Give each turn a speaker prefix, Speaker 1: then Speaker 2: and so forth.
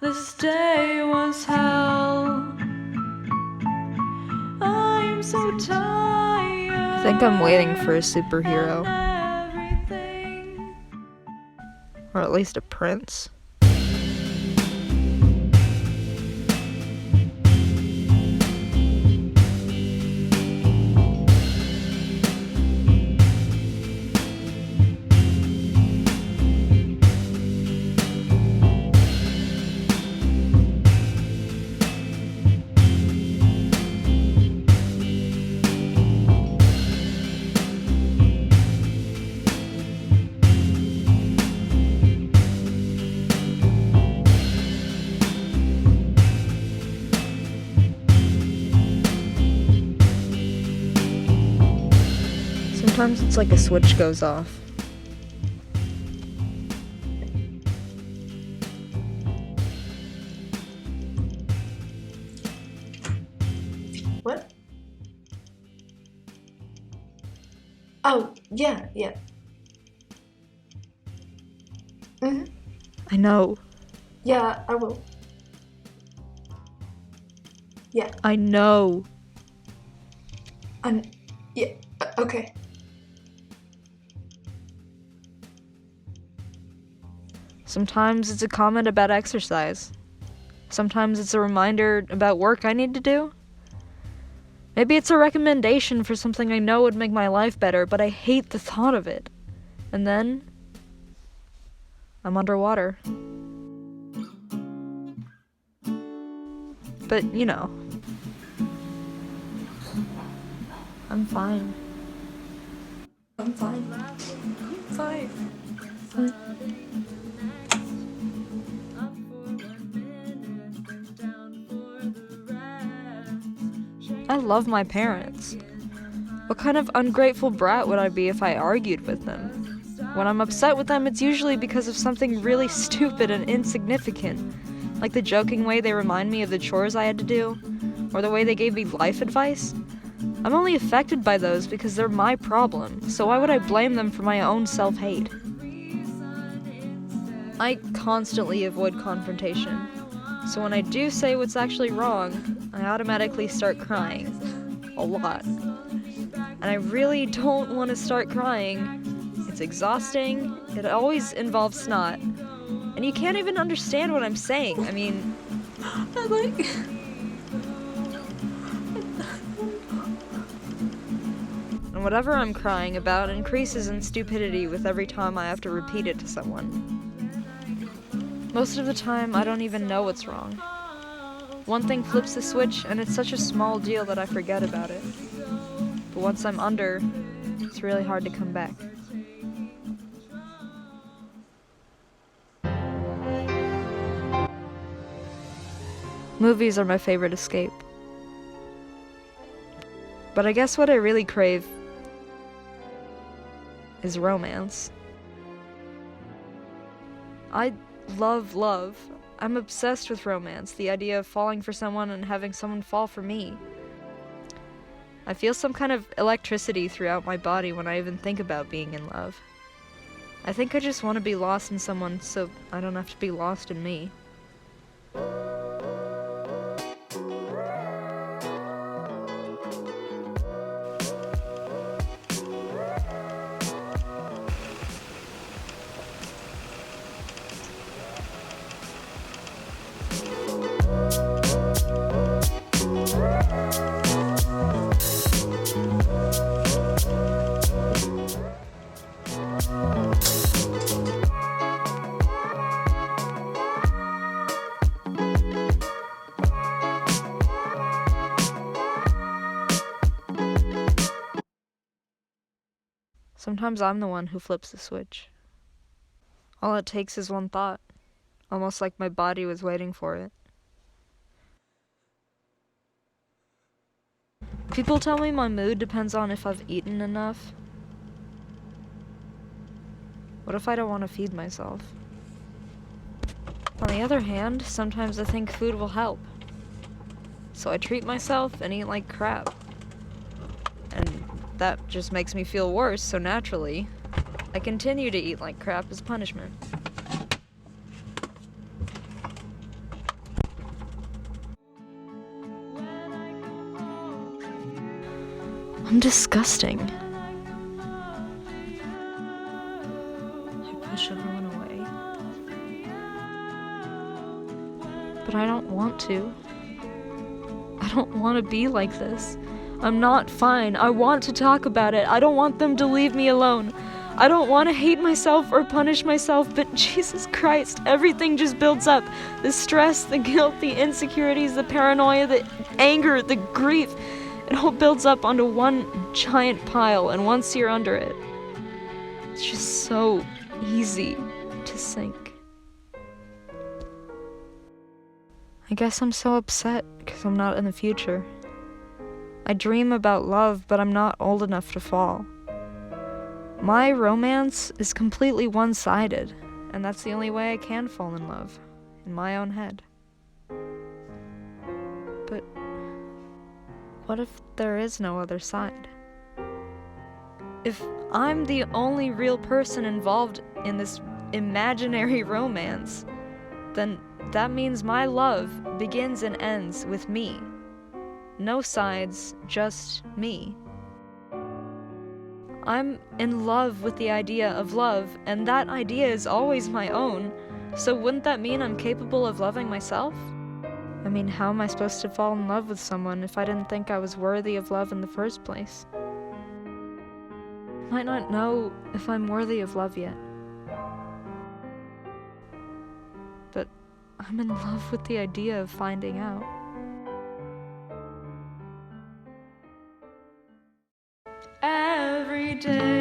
Speaker 1: This day was hell. I'm so tired.
Speaker 2: I think I'm waiting for a superhero.
Speaker 1: Everything.
Speaker 2: Or at least a prince. Sometimes it's like a switch goes off.
Speaker 3: What? Oh, yeah. Mm-hmm.
Speaker 2: I know.
Speaker 3: Yeah, I will. Yeah.
Speaker 2: I know.
Speaker 3: Yeah, okay.
Speaker 2: Sometimes it's a comment about exercise. Sometimes it's a reminder about work I need to do. Maybe it's a recommendation for something I know would make my life better, but I hate the thought of it. And then I'm underwater. But, you know, I'm fine.
Speaker 3: I'm fine. Fine.
Speaker 2: I love my parents. What kind of ungrateful brat would I be if I argued with them? When I'm upset with them, it's usually because of something really stupid and insignificant, like the joking way they remind me of the chores I had to do, or the way they gave me life advice. I'm only affected by those because they're my problem, so why would I blame them for my own self-hate? I constantly avoid confrontation, so when I do say what's actually wrong, I automatically start crying. A lot. And I really don't want to start crying. It's exhausting, it always involves snot, and you can't even understand what I'm saying. I mean,
Speaker 3: I like...
Speaker 2: and whatever I'm crying about increases in stupidity with every time I have to repeat it to someone. Most of the time, I don't even know what's wrong. One thing flips the switch, and it's such a small deal that I forget about it. But once I'm under, it's really hard to come back. Movies are my favorite escape. But I guess what I really crave is romance. I love love. I'm obsessed with romance, the idea of falling for someone and having someone fall for me. I feel some kind of electricity throughout my body when I even think about being in love. I think I just want to be lost in someone so I don't have to be lost in me. Sometimes I'm the one who flips the switch. All it takes is one thought, almost like my body was waiting for it. People tell me my mood depends on if I've eaten enough. What if I don't want to feed myself? On the other hand, sometimes I think food will help. So I treat myself and eat like crap. And that just makes me feel worse, so naturally, I continue to eat like crap as punishment. I'm disgusting. I push everyone away. But I don't want to. I don't want to be like this. I'm not fine. I want to talk about it. I don't want them to leave me alone. I don't want to hate myself or punish myself, but Jesus Christ, everything just builds up. The stress, the guilt, the insecurities, the paranoia, the anger, the grief. It all builds up onto one giant pile, and once you're under it, it's just so easy to sink. I guess I'm so upset because I'm not in the future. I dream about love, but I'm not old enough to fall. My romance is completely one-sided, and that's the only way I can fall in love, in my own head. But what if there is no other side? If I'm the only real person involved in this imaginary romance, then that means my love begins and ends with me. No sides, just me. I'm in love with the idea of love, and that idea is always my own, so wouldn't that mean I'm capable of loving myself? I mean, how am I supposed to fall in love with someone if I didn't think I was worthy of love in the first place? I might not know if I'm worthy of love yet. But I'm in love with the idea of finding out.
Speaker 1: Every day